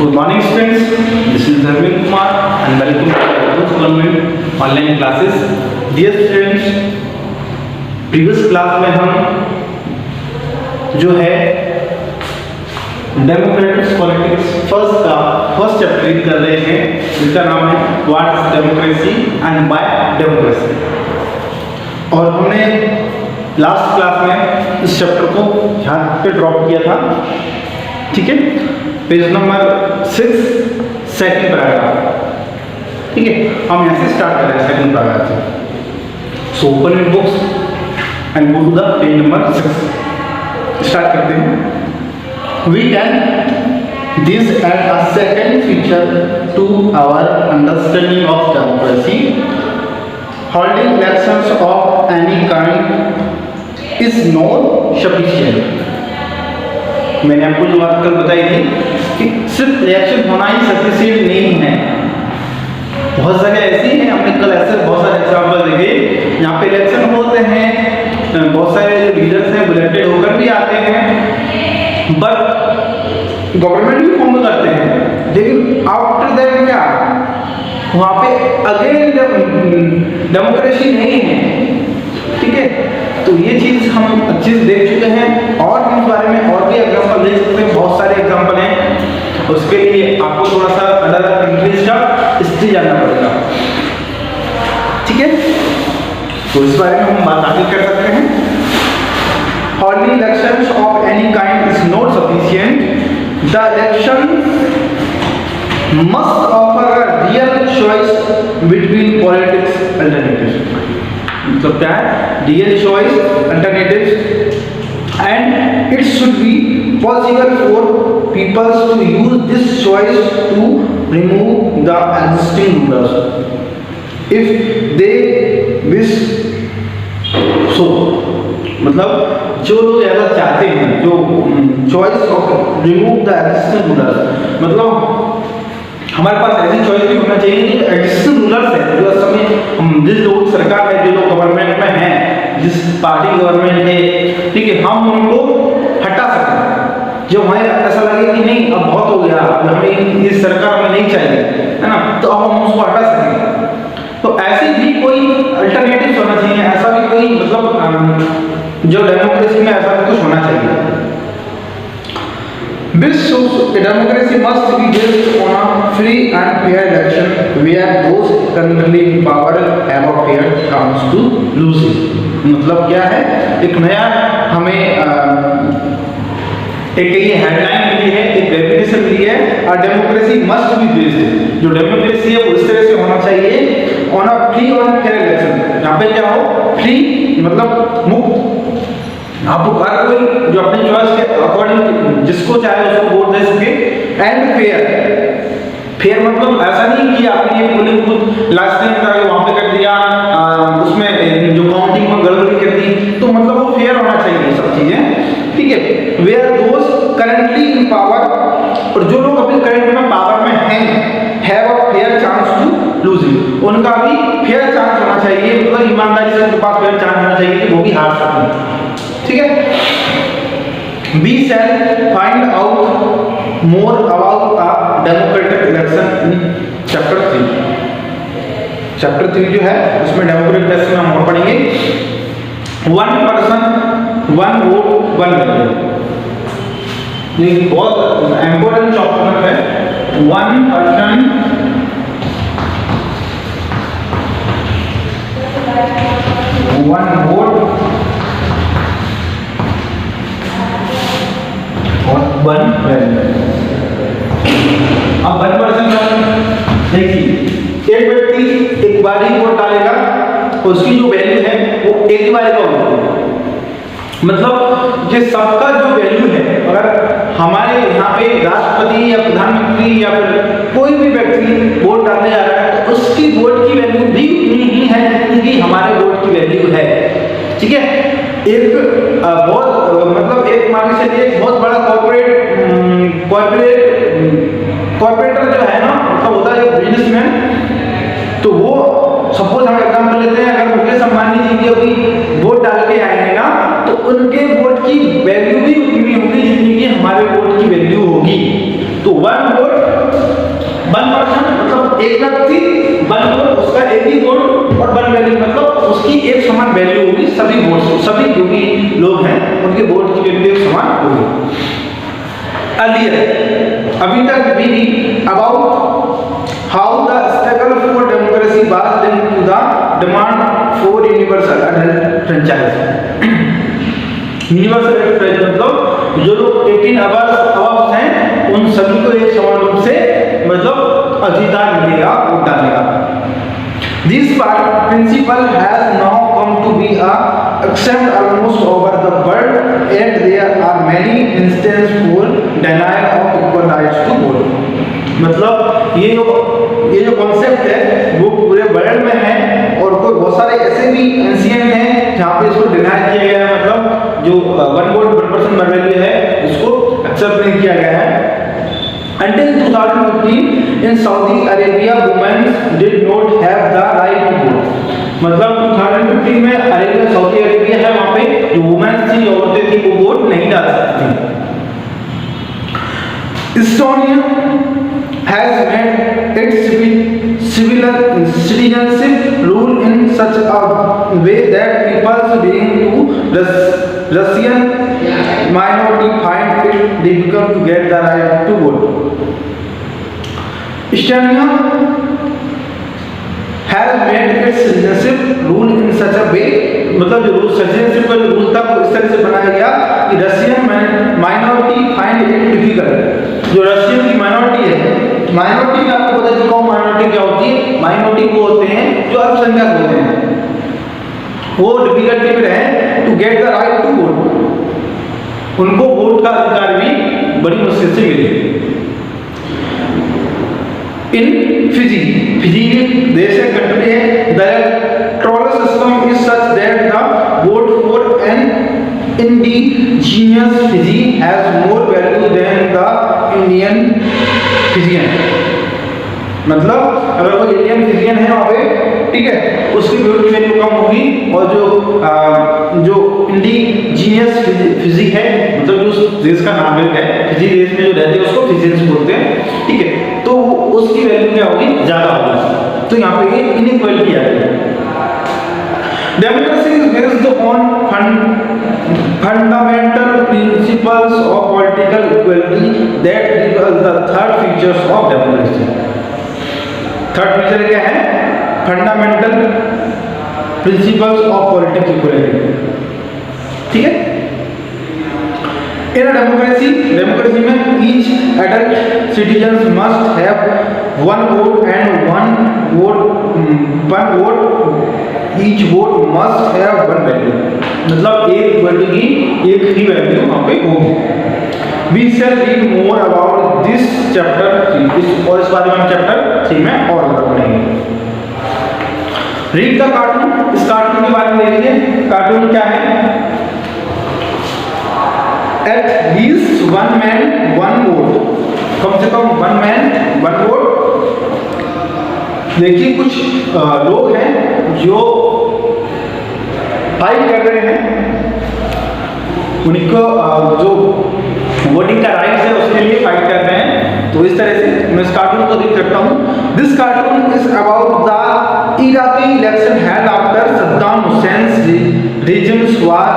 Good morning students, this is Dharmin Kumar and welcome to Adarsh Government online classes. Dear students, previous class में हम जो है democratic politics first chapter read कर रहे हैं जिसका नाम है what is democracy and why democracy. और हमने लास्ट क्लास में इस चैप्टर को यहाँ पे ड्रॉप किया था, ठीक है, पेज नंबर 6 सेकंड पैराग्राफ, ठीक है। हम यहाँ से स्टार्ट कर रहे हैं सेकंड पैराग्राफ से। So open your books and go to the page number 6। Start करते हैं। We can this add a second feature to our understanding of democracy. Holding elections of any kind is not sufficient. मैंने आपको जो बात कल बताई थी कि सिर्फ इलेक्शन होना ही सफिशिएंट नहीं है। बहुत जगह ऐसी है, हमने कल ऐसे बहुत सारे एग्जाम्पल देखे यहाँ पे इलेक्शन होते हैं, बहुत सारे लीडर्स हैं इलेक्टेड होकर भी आते हैं, बट गवर्नमेंट भी फॉर्म करते हैं, लेकिन आफ्टर दैट क्या वहाँ पे अगेन डेमोक्रेसी नहीं है, ठीक है। तो ये चीज़ हम अच्छे से देख चुके हैं और इस बारे में और भी एग्जाम्पल देख सकते हैं, बहुत सारे एग्जाम्पल हैं। उसके लिए आपको थोड़ा सा अलग अलग इंग्लिश का हिस्ट्री जानना पड़ेगा, ठीक है। तो इस बारे में हम बात आगे कर सकते हैं। Holding elections of any kind is not sufficient. The election must offer a real choice between politics alternatives. मतलब क्या है? Real choice alternatives, and it should be possible for people to use this choice to remove the existing rulers if they wish so. मतलब जो लोग ऐसा चाहते हैं, जो choice of remove the existing rulers, मतलब हमारे पास ऐसी चॉइस भी होना चाहिए कि एग्जिस्टिंग रूलर्स है जो समय जिस लोग सरकार है, जो लोग गवर्नमेंट में हैं, जिस पार्टी गवर्नमेंट है, ठीक है, हम उनको हटा सकें। जो हमें ऐसा लगे कि नहीं अब बहुत हो गया, हमें इस सरकार में नहीं चाहिए, है ना, तो अब हम उसको हटा सकें। तो ऐसी भी कोई अल्टरनेटिव होना चाहिए, ऐसा भी कोई मतलब जो डेमोक्रेसी में ऐसा कुछ होना चाहिए। Democracy must be based on a free and fair election where those currently in power have a fair chance to lose it. मतलब क्या है, एक नया हमें एक ये हेडलाइन मिली है, एक डेफिनेशन मिली है, और डेमोक्रेसी मस्ट बी बेस्ड, जो डेमोक्रेसी है वो इस तरह से होना चाहिए ऑन अ फ्री और फेयर इलेक्शन। यहाँ पे क्या हो, फ्री मतलब मुक्त, आपको हर कोई जो अपने चॉइस के अकॉर्डिंग जिसको चाहे उसको वोट दे सके, एंड फेयर। फेयर मतलब ऐसा नहीं कि आपने ये पोलिंग बूथ लास्ट टाइम का वहाँ पे कर दिया, उसमें जो काउंटिंग में गड़बड़ी कर दी, तो मतलब वो फेयर होना चाहिए सब चीजें, ठीक है। Where those currently in power, और जो लोग अभी करंट में पावर में हैं, have a fair chance to lose it, उनका भी फेयर चांस होना चाहिए, मतलब ईमानदारी से उनके पास फेयर चांस होना चाहिए कि वो भी हार सकें, ठीक है। We shall find out more about a democratic election in chapter 3. Chapter 3 जो है उसमें डेमोक्रेटिक इलेक्शन हम और पढ़ेंगे। 1 person 1 vote 1 वैल्यू, ये बहुत इम्पोर्टेंट चैप्टर है। 1 person 1 vote 1 वैल्यू। अब 1 person देखिए, एक व्यक्ति एक बार ही वोट डालेगा, उसकी जो वैल्यू है वो एक ही बार का होगा। मतलब ये सबका जो वैल्यू है, अगर हमारे यहाँ पे राष्ट्रपति या प्रधानमंत्री या फिर कोई भी व्यक्ति वोट डालने जा रहा है, तो उसकी वोट की वैल्यू भी उतनी ही है जितनी कि हमारे वोट की वैल्यू है, ठीक है। एक बहुत मतलब एक मान के चलिए एक बहुत बड़ा कॉर्पोरेटर जो है ना, मतलब होता है एक बिजनेसमैन, तो वो सपोज हम एग्जांपल लेते हैं, अगर मुकेश अंबानी जी की अभी वोट डाल के आएंगे ना, तो उनके वोट की वैल्यू भी उतनी होगी जितनी कि हमारे वोट की वैल्यू होगी। तो 1 वोट वन पर्सन मतलब एक व्यक्ति, वन वोट उसका एक ही वोट, और वन वैल्यू मतलब उसकी एक समान वैल्यू होगी, सभी वोट, सभी जो भी लोग हैं उनके वोट की वैल्यू एक समान होगी। Earlier, अभी तक we read about how the struggle for democracy was linked to the demand for universal adult franchise. Universal adult franchise मतलब जो लोग 18 अबव हैं उन सभी को एक समान रूप से मतलब अधिकार मिलेगा वोट डालने का। This principle has now come to be accepted almost over the world, and there are many instances for denial of equal rights to vote. मतलब ये जो कॉन्सेप्ट है वो पूरे वर्ल्ड में है, और कोई बहुत सारे ऐसे भी एंशिएंट हैं जहाँ पे इसको डिनाई किया गया है, मतलब जो one vote one person one value है इसको एक्सेप्ट नहीं किया गया है। Until 2015 in Saudi Arabia women did not have the right to vote. मतलब 2015 में अरेबिया सऊदी अरेबिया है वहाँ पे जो वुमेन थी, औरतें थी, वो वोट नहीं डाल सकती। Estonia has made its citizenship rule in such a way that people belonging to Russian minority find it difficult to get the right to vote. Estonia has made its citizenship rule in such a way, मतलब जो rule citizenship का जो rule था वो इस तरह से बनाया गया कि Russian minority find it difficult. जो रशियन की माइनॉरिटी है, माइनॉरिटी में आपको पता है कौन माइनॉरिटी क्या होती है, माइनॉरिटी वो होते हैं जो अल्पसंख्यक होते हैं, वो डिफिकल्टी में रहे to get the right to vote, उनको वोट का अधिकार भी बड़ी मुश्किल से मिले। इन फिजी देश है, कंट्री है, the electoral system is such that the vote for an indigenous Fiji has more value than the Indian Fijian. मतलब अगर कोई इंडियन फिजियन है वहाँ पे, ठीक है, उसकी वोट की वैल्यू कम होगी, और जो इंडिजिनियस फिजी है मतलब जो उस देश का नागरिक है, फिजी देश में जो रहते हैं उसको फिजियंस बोलते हैं, ठीक है, तो उसकी वैल्यू क्या होगी, ज्यादा होगी। तो यहाँ पे ये इनइक्वालिटी आ गई। Democracy is based on fundamental principles of political equality that is the third features of democracy. Third feature क्या है, fundamental principles of political equality, ठीक है। इन अ डेमोक्रेसी में each adult citizen must have one vote and one vote each vote must have one value, मतलब एक value की एक ही value वहाँ पे होगी। We shall read more about this chapter 3, और इस बारे में हम चैप्टर 3 में और पढ़ेंगे। रीड द कार्टून, इस कार्टून के बारे में देखिए, कार्टून क्या है। At least one man one vote, कम से कम वन मैन वन वोट। देखिए कुछ लोग हैं जो फाइट कर रहे हैं, उनको जो वोटिंग का राइट्स है उसके लिए फाइट कर रहे हैं। तो इस तरह से मैं इस कार्टून को देख सकता हूँ। This cartoon is about the Iraqi election held after Saddam Hussein's regions was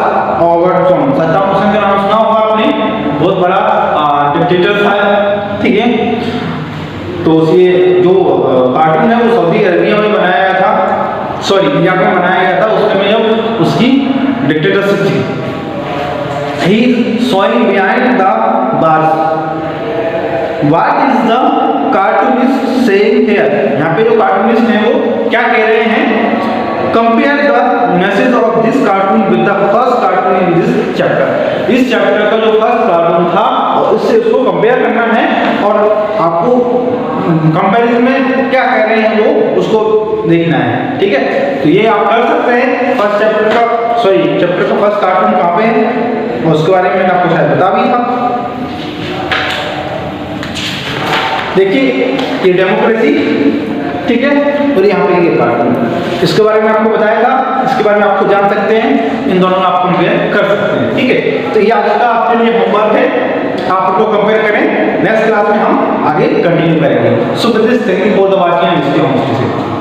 overthrown. Saddam Hussein का नाम सुना होगा आपने, बहुत बड़ा डिक्टेटर था, ठीक है। तो ये जो कार्टून है वो सऊदी अरबिया में बनाया गया था, सॉरी इंडिया में बनाया गया था, उस समय जब उसकी डिक्टेटरशिप थी। He is showing behind the bars. What is the cartoonist saying here? यहाँ पे जो कार्टूनिस्ट हैं वो क्या कह रहे हैं? Compare the message of this cartoon with the first cartoon in this chapter. इस चैप्टर का जो फर्स्ट कार्टून था उससे उसको कंपेयर करना है, और आपको कंपैरिजन में क्या कह रहे हैं वो उसको देखना है, ठीक है। तो ये आप कर सकते हैं। फर्स्ट चैप्टर का चैप्टर का फर्स्ट कार्टून कहाँ पे है उसके बारे में आपको शायद बता भी था। देखिए ये डेमोक्रेसी, ठीक है, और यहाँ पे ये कार्टून, इसके बारे में आपको बताया था, इसके बारे में आपको जान सकते हैं, इन दोनों में आप कंपेयर कर सकते हैं, ठीक है। तो ये आज का आपके लिए होमवर्क है, आप उनको कंपेयर करें। नेक्स्ट क्लास में हम आगे आगे कंटिन्यू करेंगे। So with this thank you for the watching and stay home stay safe.